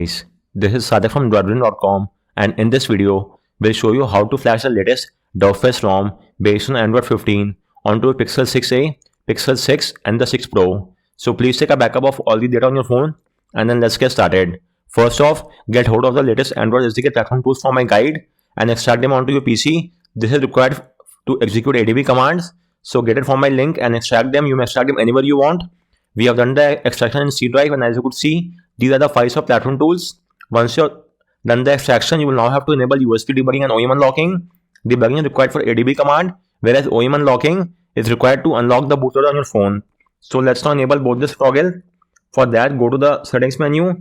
Guys, this is Sadak from Debugging.com, and in this video, we'll show you how to flash the latest DerpFest ROM based on Android 15 onto a Pixel 6a, Pixel 6 and the 6 Pro. So please take a backup of all the data on your phone and then let's get started. First off, get hold of the latest Android SDK platform tools from my guide and extract them onto your PC. This is required to execute ADB commands. So get it from my link and extract them. You may extract them anywhere you want. We have done the extraction in C drive, and as you could see, these are the files of platform tools. Once you're done the extraction, you will now have to enable USB debugging and OEM unlocking. Debugging is required for ADB command, whereas OEM unlocking is required to unlock the bootloader on your phone. So let's now enable both this toggle. For that, go to the settings menu,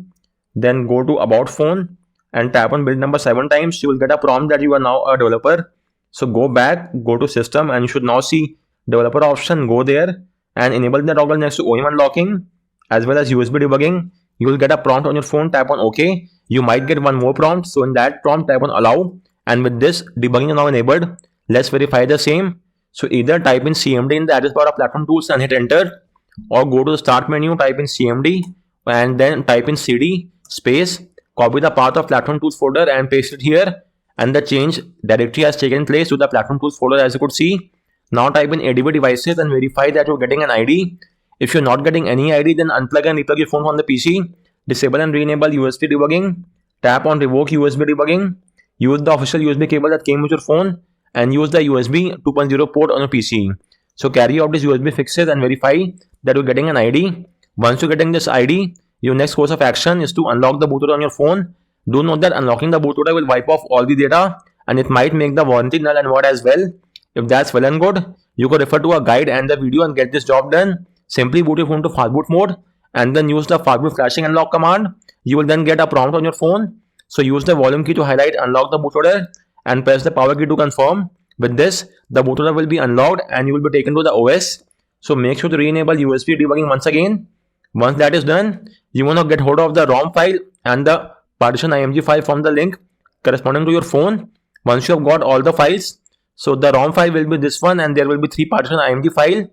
then go to about phone and tap on build number 7 times. You will get a prompt that you are now a developer. So go back, go to system, and you should now see developer option. Go there and enable the toggle next to OEM unlocking as well as USB debugging. You will get a prompt on your phone, tap on OK. You might get one more prompt, so in that prompt tap on allow, and with this debugging is now enabled. Let's verify the same. So either type in CMD in the address bar of platform tools and hit enter, or go to the start menu, type in CMD and then type in CD space, copy the path of platform tools folder and paste it here, and the change directory has taken place to the platform tools folder, as you could see. Now type in ADB devices and verify that you're getting an ID. If you're not getting any ID, then unplug and replug your phone from the PC. Disable and re-enable USB debugging. Tap on revoke USB debugging. Use the official USB cable that came with your phone and use the USB 2.0 port on your PC. So carry out these USB fixes and verify that you're getting an ID. Once you're getting this ID, your next course of action is to unlock the bootloader on your phone. Do note that unlocking the bootloader will wipe off all the data and it might make the warranty null and void as well. If that's well and good, you could refer to a guide and the video and get this job done. Simply boot your phone to Fastboot mode and then use the Fastboot flashing unlock command. You will then get a prompt on your phone. So use the volume key to highlight unlock the bootloader and press the power key to confirm. With this, the bootloader will be unlocked and you will be taken to the OS. So make sure to re-enable USB debugging once again. Once that is done, you want to get hold of the ROM file and the partition img file from the link corresponding to your phone. Once you have got all the files, so the ROM file will be this one and there will be 3 partition img file.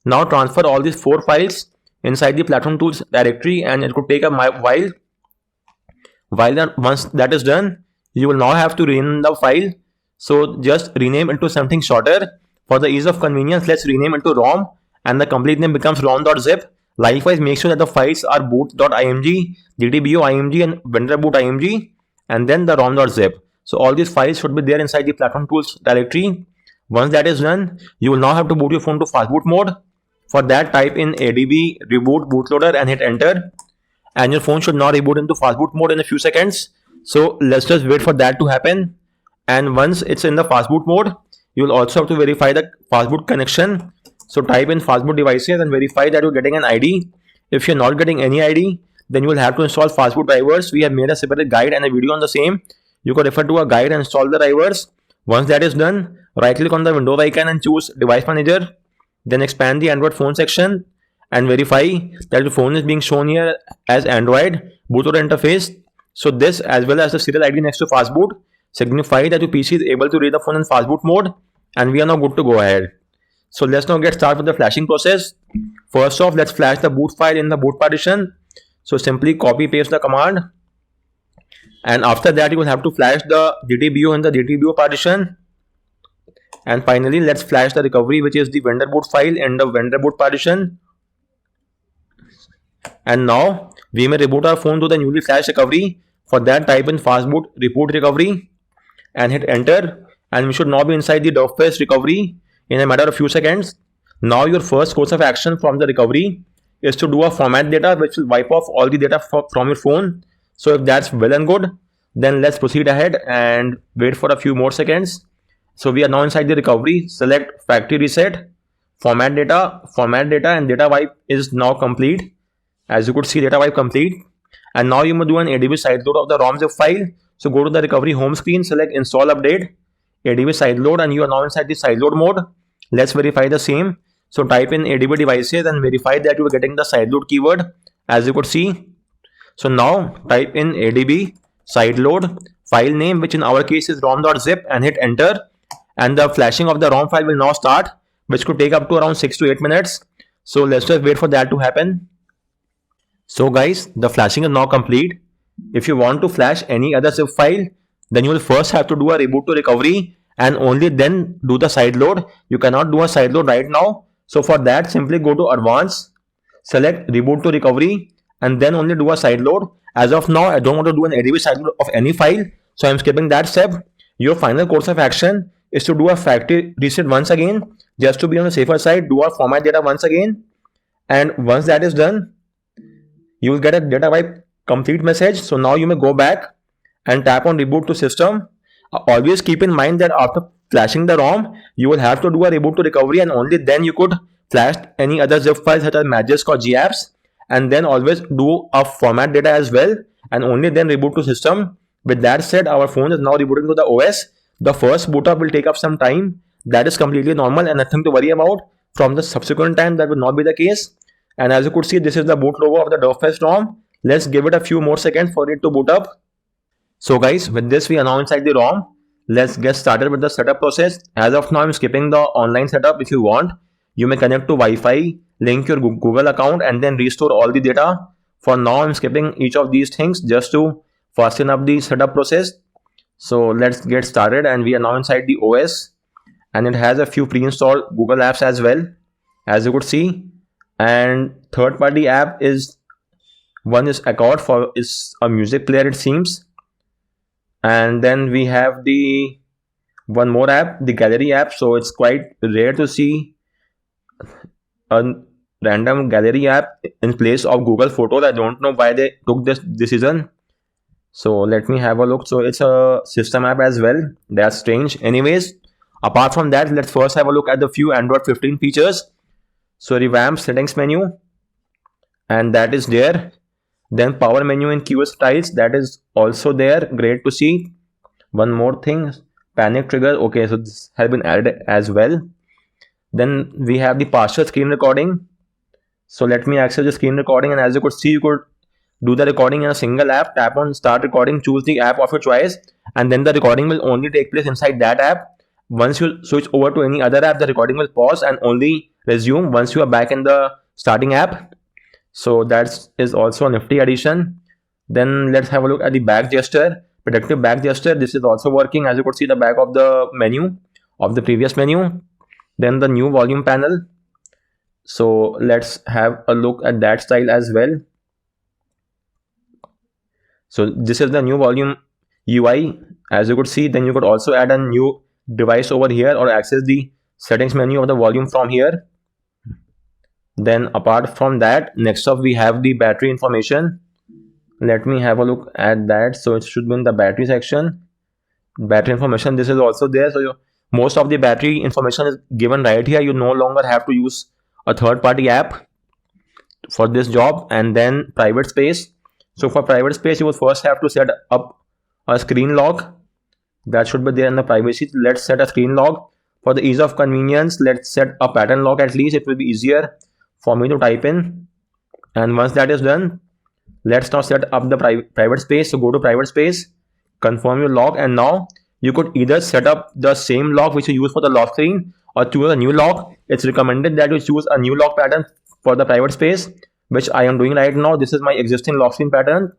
Now transfer all these 4 files inside the platform tools directory and it could take a while. Once that is done, you will now have to rename the file. So just rename it to something shorter. For the ease of convenience, let's rename it to ROM and the complete name becomes rom.zip. Likewise, make sure that the files are boot.img, ddbo.img and vendorboot.img and then the rom.zip. So all these files should be there inside the platform tools directory. Once that is done, you will now have to boot your phone to Fastboot mode. For that, type in ADB reboot bootloader and hit enter. And your phone should now reboot into Fastboot mode in a few seconds. So let's just wait for that to happen. And once it's in the Fastboot mode, you will also have to verify the Fastboot connection. So type in Fastboot devices and verify that you're getting an ID. If you're not getting any ID, then you will have to install Fastboot drivers. We have made a separate guide and a video on the same. You can refer to a guide and install the drivers. Once that is done, right click on the Windows icon and choose Device Manager. Then expand the Android phone section and verify that the phone is being shown here as Android bootloader interface. So this as well as the serial ID next to Fastboot signify that your PC is able to read the phone in Fastboot mode, and we are now good to go ahead. So let's now get started with the flashing process. First off, let's flash the boot file in the boot partition. So simply copy paste the command. And after that, you will have to flash the DTBO in the DTBO partition. And finally, let's flash the recovery, which is the vendor boot file in the vendor boot partition. And now we may reboot our phone to the newly flashed recovery. For that, type in Fastboot reboot recovery and hit enter. And we should now be inside the DerpFest recovery in a matter of few seconds. Now your first course of action from the recovery is to do a format data, which will wipe off all the data from your phone. So if that's well and good, then let's proceed ahead and wait for a few more seconds. So we are now inside the recovery. Select factory reset, format data and data wipe is now complete. As you could see, data wipe complete. And now you must do an ADB sideload of the ROM zip file. So go to the recovery home screen, select install update, ADB sideload, and you are now inside the sideload mode. Let's verify the same. So type in ADB devices and verify that you are getting the sideload keyword, as you could see. So now type in ADB sideload file name, which in our case is rom.zip, and hit enter. And the flashing of the ROM file will now start, which could take up to around 6 to 8 minutes. So let's just wait for that to happen. So guys, the flashing is now complete. if you want to flash any other zip file, then you will first have to do a reboot to recovery and only then do the sideload. You cannot do a sideload right now. So for that, simply go to advanced, select reboot to recovery, and then only do a sideload. As of now, I don't want to do an ADB sideload of any file, so I'm skipping that step. Your final course of action is to do a factory reset once again, just to be on the safer side. Do a format data once again, and once that is done, you will get a data wipe complete message. So now you may go back and tap on reboot to system. Always keep in mind that after flashing the ROM, you will have to do a reboot to recovery, and only then you could flash any other zip files such as Magisk or GApps, and then always do a format data as well, and only then reboot to system. With that said, our phone is now rebooting to the OS. The first boot up will take up some time. That is completely normal and nothing to worry about. From the subsequent time, that will not be the case. And as you could see, this is the boot logo of the DerpFest ROM. Let's give it a few more seconds for it to boot up. So guys, with this we are now inside the ROM. Let's get started with the setup process. As of now, I'm skipping the online setup. If you want, you may connect to Wi-Fi, link your Google account, and then restore all the data. For now, I'm skipping each of these things just to fasten up the setup process. So let's get started, and we are now inside the OS, and it has a few pre-installed Google apps as well, as you could see. And third-party app is one is Accord, for is a music player it seems. And then we have the one more app, the gallery app. So it's quite rare to see a random gallery app in place of Google Photos. I don't know why they took this decision. So let me have a look. So it's a system app as well. That's strange. Anyways, apart from that, let's first have a look at the few Android 15 features. So revamp settings menu, and that is there. Then power menu in QS styles, that is also there. Great to see. One more thing, panic trigger. Okay, so this has been added as well. Then we have the partial screen recording. So let me access the screen recording, and as you could see, you could do the recording in a single app. Tap on start recording, choose the app of your choice, and then the recording will only take place inside that app. Once you switch over to any other app, the recording will pause and only resume once you are back in the starting app. So that is also a nifty addition. Then let's have a look at the back gesture, predictive back gesture. This is also working. As you could see, the back of the menu of the previous menu. Then the new volume panel. So let's have a look at that style as well. So this is the new volume UI, as you could see. Then you could also add a new device over here or access the settings menu of the volume from here. Then apart from that, next up we have the battery information. Let me have a look at that. So it should be in the battery section. Battery information, this is also there. So most of the battery information is given right here. You no longer have to use a third-party app for this job. And then private space. So for private space, you will first have to set up a screen lock. That should be there in the privacy. Let's set a screen lock. For the ease of convenience, let's set a pattern lock at least. It will be easier for me to type in. And once that is done, let's now set up the private space. So go to private space, confirm your lock, and now you could either set up the same lock which you use for the lock screen or choose a new lock. It's recommended that you choose a new lock pattern for the private space, which I am doing right now. This is my existing lock screen pattern,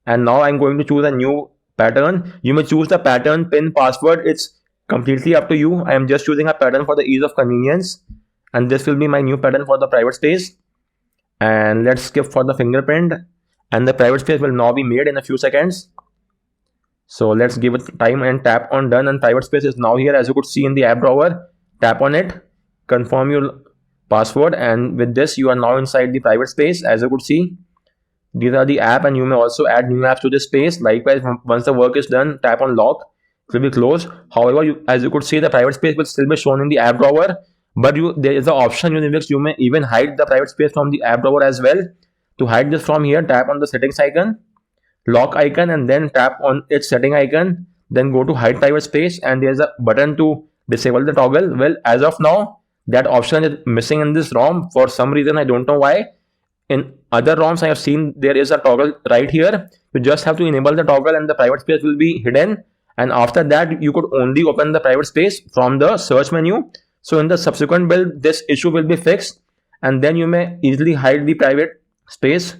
and now I'm going to choose a new pattern. You may choose the pattern, pin, password. It's completely up to you. I am just choosing a pattern for the ease of convenience, and this will be my new pattern for the private space. And let's skip for the fingerprint, and the private space will now be made in a few seconds. So let's give it time and tap on done, and private space is now here, as you could see in the app drawer. Tap on it, confirm your password, and with this you are now inside the private space. As you could see, these are the app, and you may also add new apps to this space. Likewise, once the work is done, tap on lock, it will be closed. However, as you could see, the private space will still be shown in the app drawer, but there is an option in which you may even hide the private space from the app drawer as well. To hide this from here, tap on the settings icon, lock icon, and then tap on its setting icon. Then go to hide private space, and there's a button to disable the toggle. Well, as of now, that option is missing in this ROM for some reason. I don't know why. In other ROMs I have seen there is a toggle right here. You just have to enable the toggle and the private space will be hidden. And after that, you could only open the private space from the search menu. So in the subsequent build, this issue will be fixed, and then you may easily hide the private space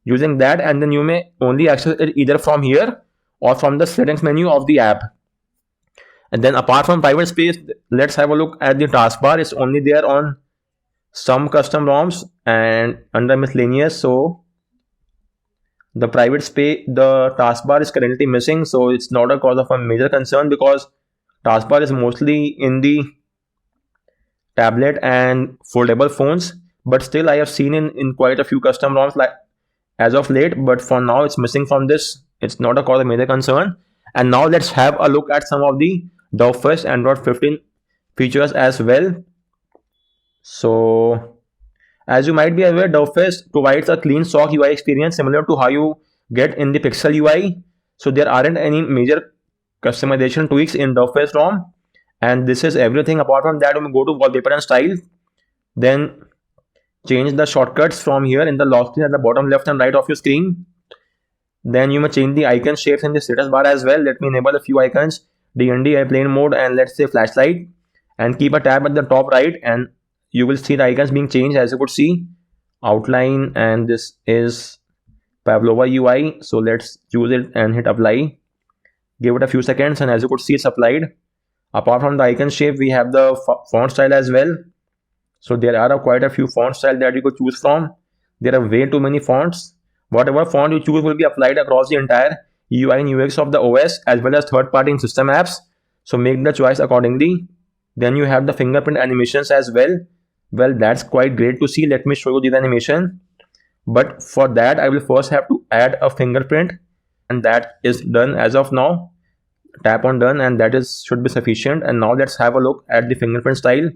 using that, and then you may only access it either from here or from the settings menu of the app. And then apart from private space, let's have a look at the taskbar. It's only there on some custom ROMs and under miscellaneous. So the private space, the taskbar is currently missing. So it's not a cause of a major concern because taskbar is mostly in the tablet and foldable phones. But still, I have seen in quite a few custom ROMs like as of late. But for now, it's missing from this. It's not a cause of major concern. And now let's have a look at some of the DerpFest Android 15 features as well. So as you might be aware, DerpFest provides a clean stock UI experience similar to how you get in the Pixel UI. So there aren't any major customization tweaks in DerpFest ROM. And this is everything. Apart from that, we go to wallpaper and style. Then change the shortcuts from here in the lock screen at the bottom left and right of your screen. Then you may change the icon shapes in the status bar as well. Let me enable a few icons, DND, airplane mode, and let's say flashlight. And keep a tab at the top right, and you will see the icons being changed. As you could see, outline, and this is Pavlova UI. So let's choose it and hit apply. Give it a few seconds, and as you could see, it's applied. Apart from the icon shape, we have the font style as well. So there are quite a few font styles that you could choose from. There are way too many fonts. Whatever font you choose will be applied across the entire UI and UX of the OS as well as third-party and system apps. So make the choice accordingly. Then you have the fingerprint animations as well. Well, that's quite great to see. Let me show you the animation. But for that, I will first have to add a fingerprint, and that is done as of now. Tap on done, and that should be sufficient. And now let's have a look at the fingerprint style.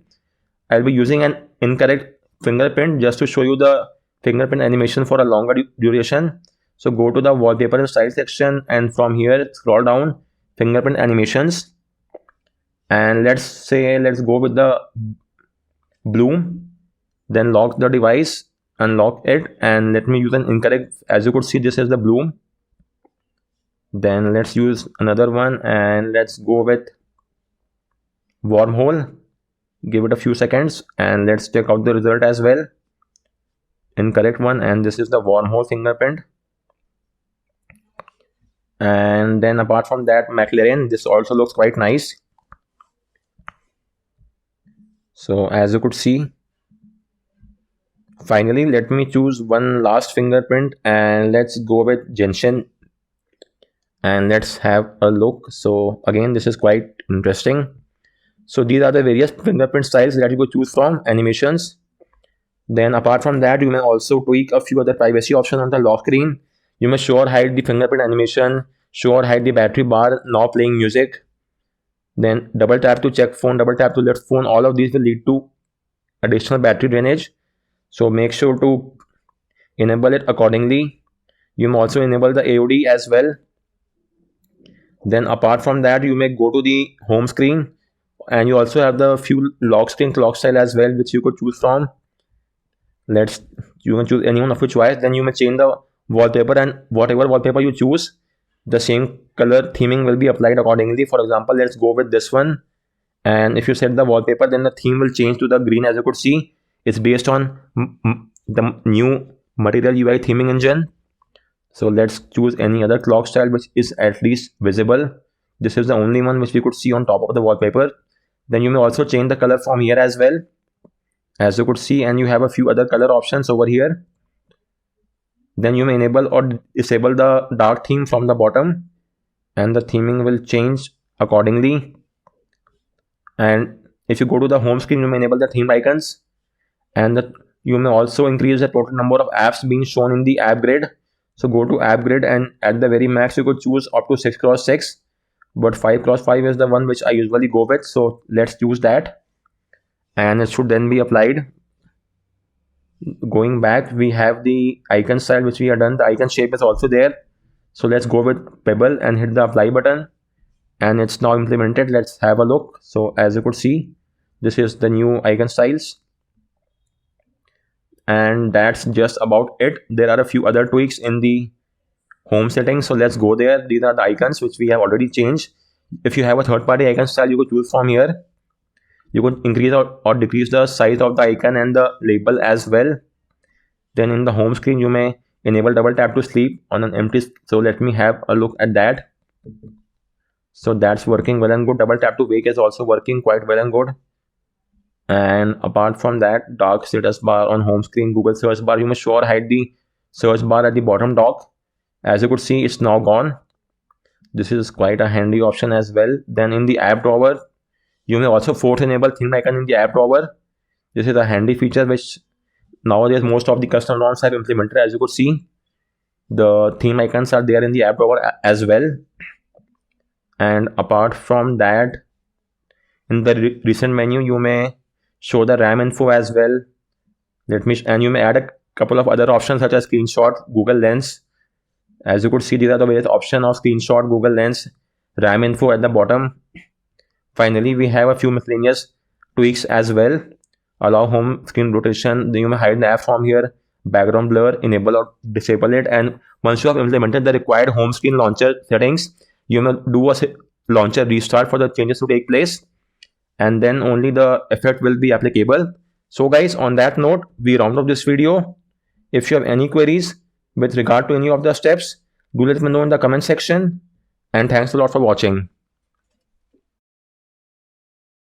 I'll be using an incorrect fingerprint just to show you the fingerprint animation for a longer duration. So go to the wallpaper and style section, and from here scroll down fingerprint animations, and let's go with the bloom. Then lock the device, unlock it, and let me use an incorrect. As you could see, this is the bloom. Then let's use another one, and let's go with wormhole. Give it a few seconds, and let's check out the result as well. Incorrect one, and this is the wormhole fingerprint. And then apart from that, McLaren, this also looks quite nice. So as you could see, finally, let me choose one last fingerprint, and let's go with Genshin, and let's have a look. So again, this is quite interesting. So these are the various fingerprint styles that you could choose from, animations. Then apart from that, you may also tweak a few other privacy options on the lock screen. You may show or hide the fingerprint animation, show or hide the battery bar, now playing music. Then double tap to check phone, double tap to lift phone. All of these will lead to additional battery drainage. So make sure to enable it accordingly. You may also enable the AOD as well. Then apart from that, you may go to the home screen, and you also have the few lock screen clock style as well, which you could choose from. You can choose any one of your choice. Then you may change the wallpaper, and whatever wallpaper you choose, the same color theming will be applied accordingly. For example, let's go with this one, and if you set the wallpaper, then the theme will change to the green. As you could see, it's based on the new Material UI theming engine. So let's choose any other clock style which is at least visible. This is the only one which we could see on top of the wallpaper. Then you may also change the color from here as well, as you could see, and you have a few other color options over here. Then you may enable or disable the dark theme from the bottom, and the theming will change accordingly. And if you go to the home screen, you may enable the themed icons, and you may also increase the total number of apps being shown in the app grid. So go to app grid, and at the very max you could choose up to 6x6, but 5x5 is the one which I usually go with. So let's choose that, and it should then be applied. Going back, we have the icon style which we have done. The icon shape is also there. So let's go with Pebble and hit the apply button, and it's now implemented. Let's have a look. So as you could see, this is the new icon styles, and that's just about it. There are a few other tweaks in the home settings, so let's go there. These are the icons which we have already changed. If you have a third-party icon style, you could choose from here. You could increase or decrease the size of the icon and the label as well. Then in the home screen, you may enable double tap to sleep on an empty. So let me have a look at that. So that's working well and good. Double tap to wake is also working quite well and good. And apart from that, dark status bar on home screen, Google search bar, you may sure hide the search bar at the bottom dock. As you could see, it's now gone. This is quite a handy option as well. Then in the app drawer, you may also force enable theme icon in the app drawer. This is a handy feature which nowadays most of the custom ROMs have implemented. As you could see, the theme icons are there in the app drawer as well. And apart from that, in the recent menu, you may show the RAM info as well. And you may add a couple of other options such as screenshot, Google Lens. As you could see, these are the various options of screenshot, Google Lens, RAM info at the bottom. Finally, we have a few miscellaneous tweaks as well. Allow home screen rotation. Then you may hide the app from here. Background blur, enable or disable it. And once you have implemented the required home screen launcher settings, you may do a launcher restart for the changes to take place. And then only the effect will be applicable. So guys, on that note, we round up this video. If you have any queries with regard to any of the steps, do let me know in the comment section. And thanks a lot for watching.